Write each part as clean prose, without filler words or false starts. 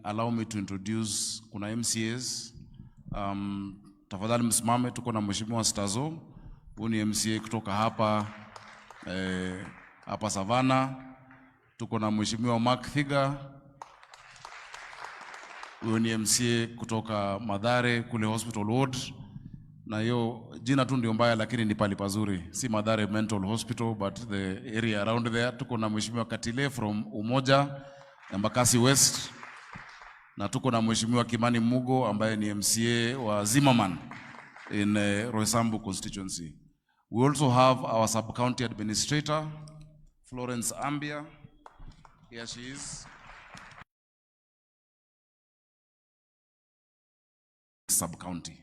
allow me to introduce kuna MCAs. Tafadhali msimame, tuko na Mheshimiwa Stazo, huyu ni MCA kutoka hapa Savana. Tuko na Mheshimiwa Mark Thiga, huyu ni MCA kutoka Mathare kule Hospital Ward. Na hiyo jina tu ndio mbaya, lakini ni pali pazuri, si Mathare Mental Hospital but the area around there. Tuko na Mheshimiwa Katile from Umoja Embakasi West, na tuko na Mheshimiwa Kimani Mugo ambaye ni MCA wa Zimmerman in Roysambu constituency. We also have our sub-county administrator Florence Ambia. Here she is. Sub-county.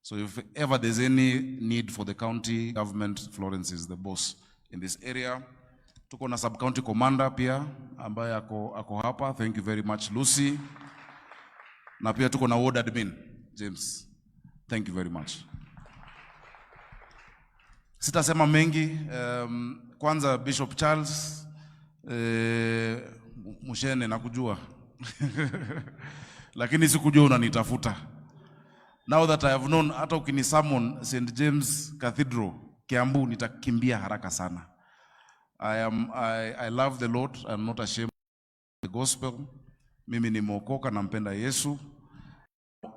So if ever there's any need for the county government, Florence is the boss in this area. Tuko na sub-county commander pia ambaye ako hapa. Thank you very much, Lucy. Na pia tuko na ward admin, James. Thank you very much. Sitasema mengi. Kwanza Bishop Charles, Mushene nakujua. Lakini sikujua unanitafuta. Now that I have known, hata ukinisamon St. James Cathedral, Kiambu, nitakimbia haraka sana. I love the Lord. I'm not ashamed of the gospel. Mimi ni mwokoka na mpenda Yesu.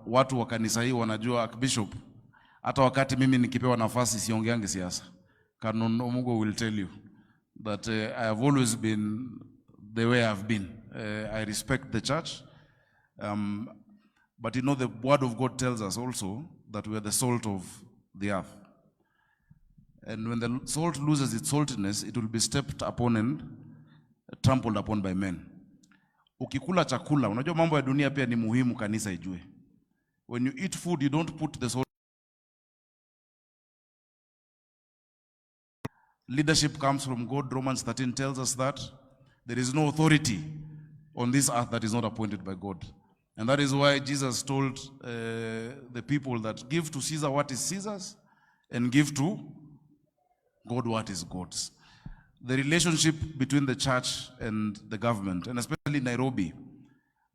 Watu wa kanisa hii wanajua Bishop, hata wakati mimi nikipewa nafasi siongeange siasa. Canon Omugo will tell you that I have always been the way I've been. I respect the church. But you know, the word of God tells us also that we are the salt of the earth. And when the salt loses its saltiness, it will be stepped upon and trampled upon by men. Ukikula chakula, unajua mambo ya dunia pia ni muhimu kanisa ijue. When you eat food, you don't put the salt. Leadership comes from God. Romans 13 tells us that there is no authority on this earth that is not appointed by God. And that is why Jesus told the people that give to Caesar what is Caesar's and give to God what is God's. The relationship between the church and the government, and especially Nairobi,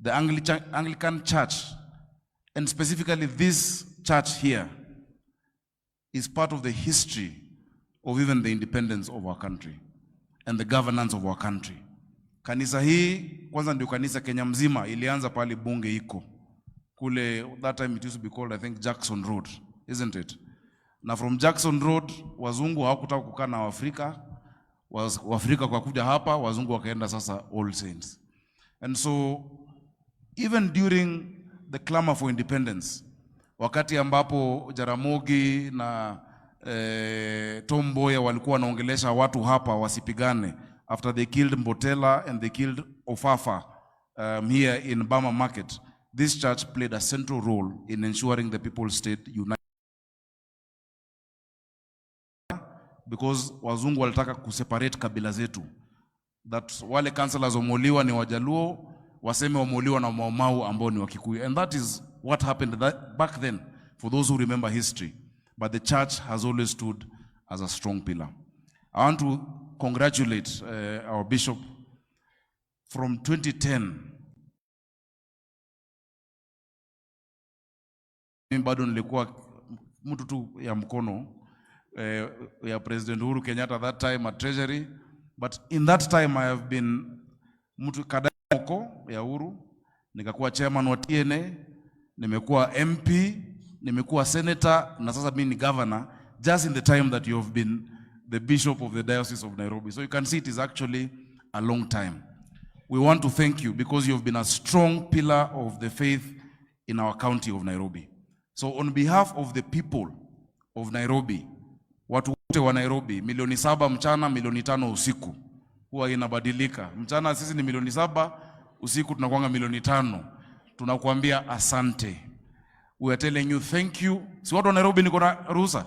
the Anglican Church, and specifically this church here, is part of the history of even the independence of our country and the governance of our country. Kanisa hii kwanza ndio kanisa Kenya mzima ilianza pale bunge iko kule, that time it used to be called, I think, Jackson Road, isn't it? Na from Jackson Road wazungu hawakutaka kukaa na Waafrika kwa kuja hapa, wazungu wakaenda sasa All Saints. And so even during the clamor for independence, wakati ambapo Jaramogi na Tom Mboya walikuwa wanaongelesha watu hapa wasipigane, after they killed Mbotela and they killed Ofafa here in Bama Market, this church played a central role in ensuring the people stayed united. Because wazungu walitaka kuseparate kabila zetu. That wale councillors wameuliwa ni Wajaluo, waseme wameuliwa na Maumau ambao ni Wakikuyu. And that is what happened back then, for those who remember history. But the church has always stood as a strong pillar. I want to congratulate our bishop. From 2010, mimi bado nilikuwa mtu tu ya mkono ya President Uhuru Kenyatta that time at Treasury, but in that time I have been mtu kadako ya Uhuru, nikakuwa chairman wa TNA, nimekuwa MP, nimekuwa senator, na sasa mimi ni governor, just in the time that you have been the bishop of the Diocese of Nairobi. So you can see it is actually a long time. We want to thank you because you have been a strong pillar of the faith in our county of Nairobi. So on behalf of the people of Nairobi, watu wote wa Nairobi, 7 mchana, 5 usiku, huwa inabadilika. Mchana sisi ni 7, usiku tunakuanga 5. Tunakuambia asante. We are telling you thank you. Si watu wa Nairobi niko na ruhusa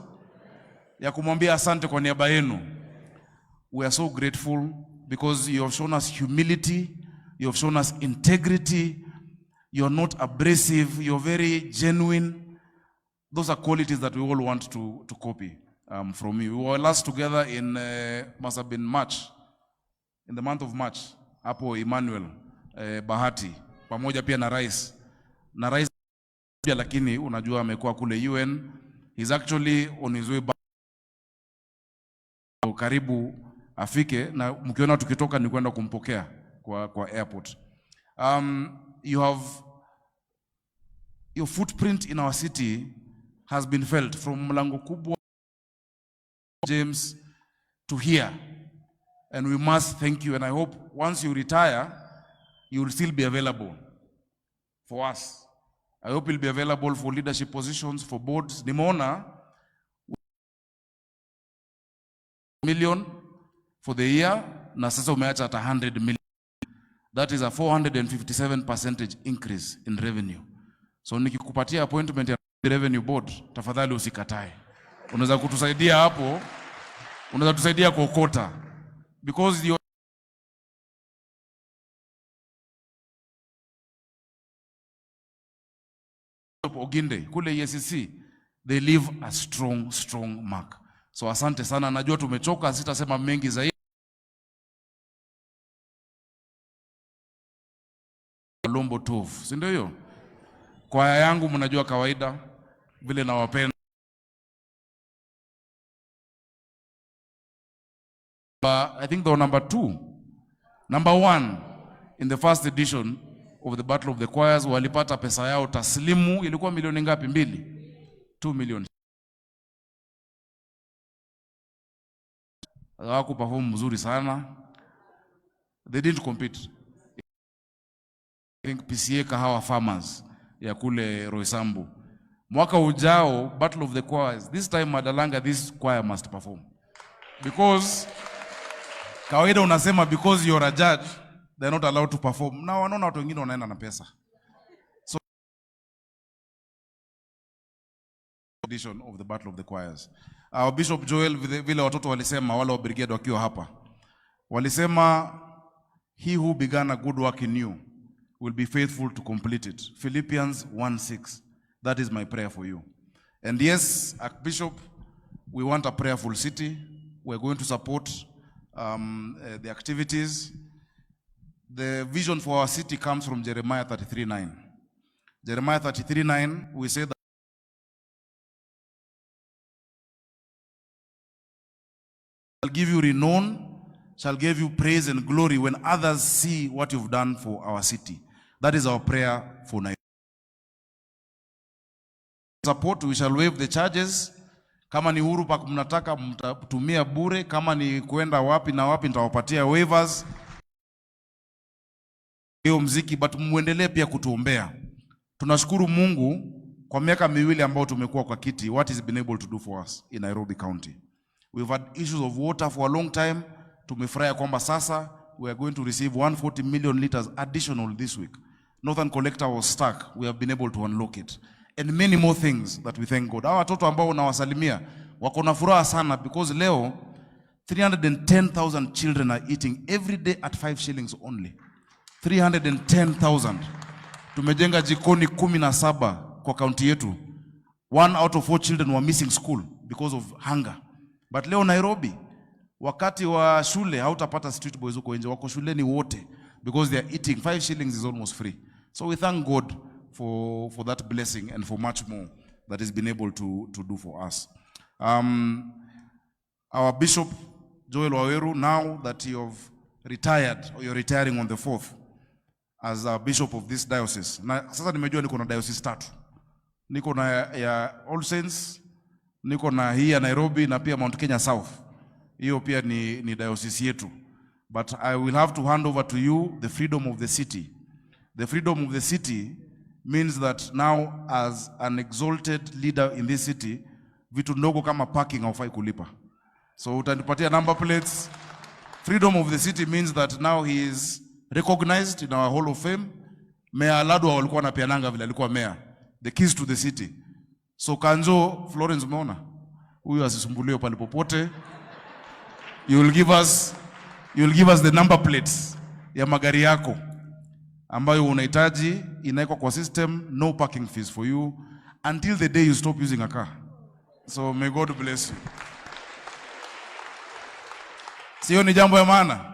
ya kumwambia asante kwa niaba yenu. We are so grateful because you have shown us humility, you have shown us integrity, you are not abrasive, you are very genuine. Those are qualities that we all want to copy from you. We were last together in, must have been March, in the month of March, hapo Emmanuel, Bahati, pamoja pia na rais pia, lakini unajua amekuwa kule UN. He's actually on his way back. Karibu afike, na mkiona tukitoka ni kwenda kumpokea kwa airport. You have your footprint in our city has been felt from Mlango Kubwa, James, to here, and we must thank you, and I hope once you retire you will still be available for us. I hope you'll be available for leadership positions, for boards. Nimeona million for the year, na sasa umeacha at 100 million. That is a 457% increase in revenue. So nikikupatia appointment ya revenue board, tafadhali usikatae. Unaweza kutusaidia hapo, unaweza tusaidia kuokota, because you Oginde kule EACC, they leave a strong mark. So asante sana, najua tumechoka, sitasema mengi zaidi. Lombo tofu, si ndio hiyo? Kwaya yangu mnajua kawaida vile nawapenda. I think they were number 2. Number 1 in the first edition of the Battle of the Choirs, walipata pesa yao taslimu, ilikuwa milioni ngapi? 2 million. Hawaku perform mzuri sana. They didn't compete. I think PCA Kahawa Farmers ya kule Roysambu. Mwaka ujao, Battle of the Choirs, this time Madalanga, this choir must perform. Because kawaida unasema because you're a judge, they're not allowed to perform. Na wanaona watu wengine wanaenda na pesa. So edition of the Battle of the Choirs. Our Bishop Joel, vile watoto walisema, wale wa brigade wakiwa hapa, walisema he who began a good work in you will be faithful to complete it. Philippians 1:6. That is my prayer for you. And yes, Archbishop, we want a prayerful city. We're going to support the activities. The vision for our city comes from Jeremiah 33:9. Jeremiah 33:9, we say that shall give you renown, shall give you praise and glory when others see what you've done for our city. That is our prayer for Nairobi. Support, we shall waive the charges. Kama ni Uhuru Park mnataka mtatumia bure, kama ni kuenda wapi na wapi nitawapatia waivers. Hiyo mziki, but muendelee pia kutuombea. Tunashukuru Mungu kwa miaka miwili ambao tumekuwa kwa kiti, what is been able to do for us in Nairobi County. We've had issues of water for a long time. Tumefurahia kwamba sasa we are going to receive 140 million liters additional this week. Northern Collector was stuck. We have been able to unlock it. And many more things that we thank God. Hawa watoto ambao unawasalimia wako na furaha sana, because leo 310,000 children are eating every day at 5 shillings only. 310,000. Tumejenga jikoni 17 kwa kaunti yetu. 1 out of 4 children were missing school because of hunger. But leo Nairobi, wakati wa shule hautapata street boys huko nje, wako shuleni wote, because they are eating 5 shillings is almost free. So we thank God for that blessing and for much more that has been able to do for us. Our Bishop Joel Waweru, now that you have retired, or you're retiring on the 4th as a bishop of this diocese. Na sasa nimejua niko na diocese 3. Niko na ya All Saints, niko na hii ya Nairobi, na pia Mount Kenya South. Hiyo pia ni diocese yetu. But I will have to hand over to you the freedom of the city. The freedom of the city means that now, as an exalted leader in this city, vitu ndogo kama parking haufai kulipa. So utanipatia number plates. Freedom of the city means that now he is recognized in our Hall of Fame. Mayor Aladwa walikuwa anapeananga vile alikuwa mayor. The keys to the city. So Kanjo Florence, umeona? Huyu asisumbuliwe pale popote. You will give us the number plates ya magari yako ambayo unahitaji, inaekwa kwa system, no parking fees for you until the day you stop using a car. So may God bless you. Sio ni jambo ya maana?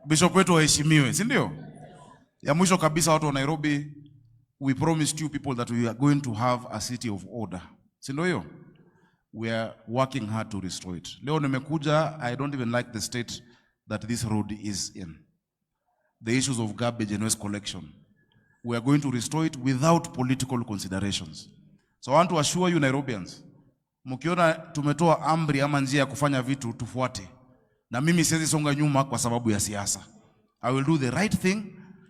Bishop wetu waheshimiwe, si ndio? Ya mwisho kabisa, watu wa Nairobi, we promised you people that we are going to have a city of order. Si ndio hiyo? We are working hard to restore it. Leo nimekuja, I don't even like the state that this road is in. The issues of garbage and waste collection. We are going to restore it without political considerations. So I want to assure you Nairobians, mkiona tumetoa amri ama njia ya kufanya vitu tufuate. Na mimi siwezi songa nyuma kwa sababu ya siasa. I will do the right thing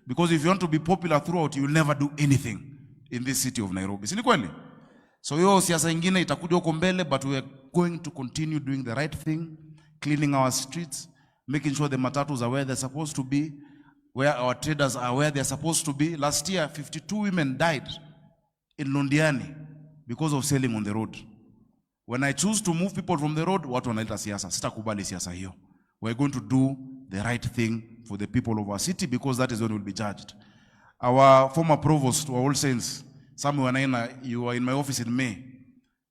because if you want to be popular throughout, you will never do anything in this city of Nairobi. Si ni kweli? So hiyo siasa ingine itakuja huko mbele, but we are going to continue doing the right thing, cleaning our streets, making sure the matatus are where they're supposed to be, where our traders are where they're supposed to be. Last year, 52 women died in Londiani because of selling on the road. When I choose to move people from the road, watu wanaita siasa. Sitakubali siasa hiyo. We're going to do the right thing for the people of our city because that is when we'll be judged. Our former provost, our All Saints, Samuel Wanaina, you were in my office in May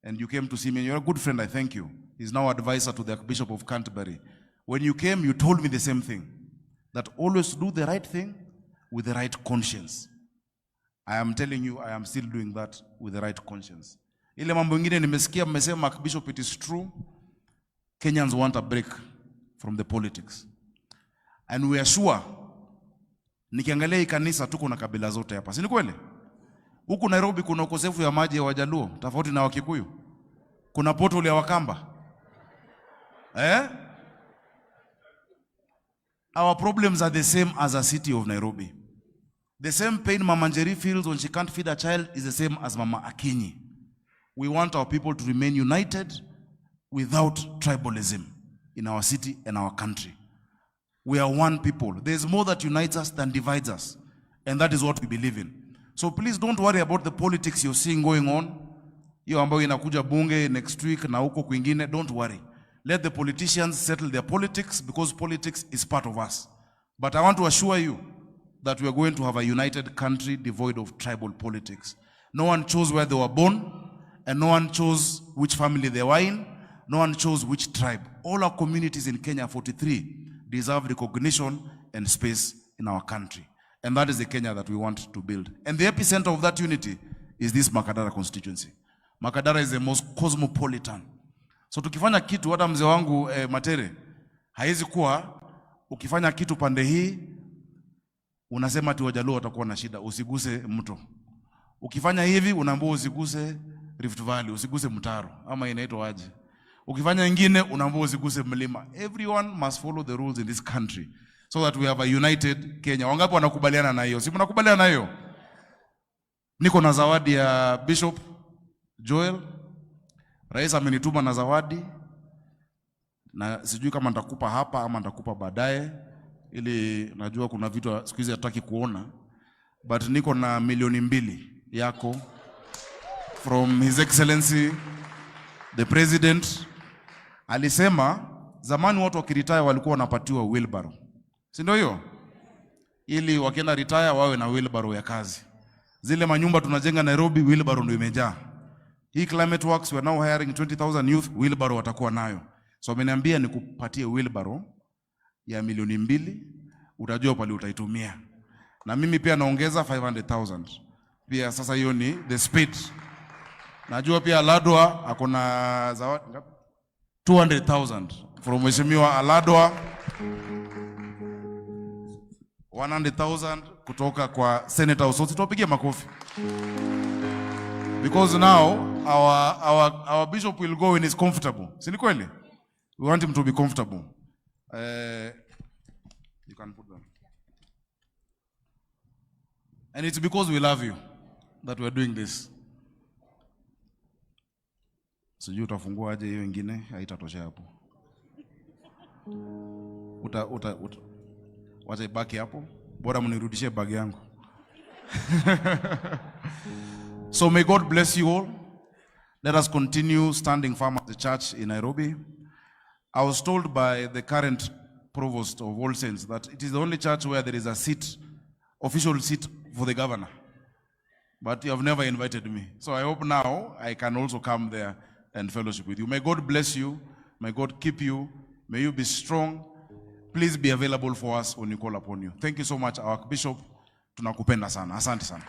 and you came to see me. You're a good friend, I thank you. He's now advisor to the Archbishop of Canterbury. When you came, you told me the same thing, that always do the right thing with the right conscience. I am telling you, I am still doing that with the right conscience. Ile mambo ingine nimesikia mmesema, Archbishop, it is true. Kenyans want a break from the politics. And we are sure, nikiangalia hii kanisa tuko na kabila zote hapa. Si ni kweli? Huku Nairobi kuna ukosefu ya maji ya Wajaluo, tofauti na Wakikuyu. Kuna portal ya Wakamba. Our problems are the same as a city of Nairobi. The same pain Mama Njeri feels when she can't feed a child is the same as Mama Akinyi. We want our people to remain united without tribalism in our city and our country. We are one people. There's more that unites us than divides us. And that is what we believe in. So please don't worry about the politics you're seeing going on. Hiyo ambayo inakuja bunge next week na huko kwingine, don't worry. Let the politicians settle their politics because politics is part of us. But I want to assure you that we are going to have a united country devoid of tribal politics. No one chose where they were born, and no one chose which family they were in. No one chose which tribe. All our communities in Kenya, 43, deserve recognition and space in our country. And that is the Kenya that we want to build. And the epicenter of that unity is this Makadara constituency. Makadara is the most cosmopolitan. So tukifanya kitu, hata mzee wangu Matere, haizi kuwa ukifanya kitu pande hii unasema ati Wajaluo watakuwa na shida, usiguse mto. Ukifanya hivi unaambiwa usiguse Rift Valley, usiguse Mtaro ama inaitwa aje. Ukifanya ingine unaambiwa usiguse mlima. Everyone must follow the rules in this country so that we have a united Kenya. Wangapi wanakubaliana na hiyo? Si mnakubaliana na hiyo? Niko na zawadi ya Bishop Joel. Rais amenituma na zawadi. Na sijui kama nitakupa hapa ama nitakupa baadaye, ili najua kuna vitu siku hizi hataki kuona. But niko na 2,000,000 yako from His Excellency the President. Alisema zamani watu wakiretire walikuwa wanapatiwa wheelbarrow. Si ndio hiyo? Ili wakienda retire wawe na wheelbarrow ya kazi. Zile manyumba tunajenga Nairobi, wheelbarrow ndio imejaa. Hii climate works, we are now hiring 20,000 youth, wheelbarrow watakuwa nayo. So ameniambia nikupatie wheelbarrow ya 2,000,000, utajua pale utaitumia. Na mimi pia naongeza 500,000. Pia sasa hiyo ni the speed. Najua pia Aladwa akona zawadi ngapi? 200,000 from Mheshimiwa Aladwa. 100,000 kutoka kwa Senator Osotsi. Tuwapigie makofi. Because now our bishop will go when he's comfortable. Si ni kweli? We want him to be comfortable. You can put them. And it's because we love you that we're doing this. Sijui utafungua aje hiyo ingine, haitatosha hapo. Wacha ibaki hapo. Bora mnirudishie bag yangu. So may God bless you all. Let us continue standing firm as the church in Nairobi. I was told by the current provost of All Saints that it is the only church where there is a seat, official seat for the governor. But you have never invited me. So I hope now I can also come there and fellowship with you. May God bless you. May God keep you. May you be strong. Please be available for us when we call upon you. Thank you so much, our Bishop. tunakupenda sana. Asante sana.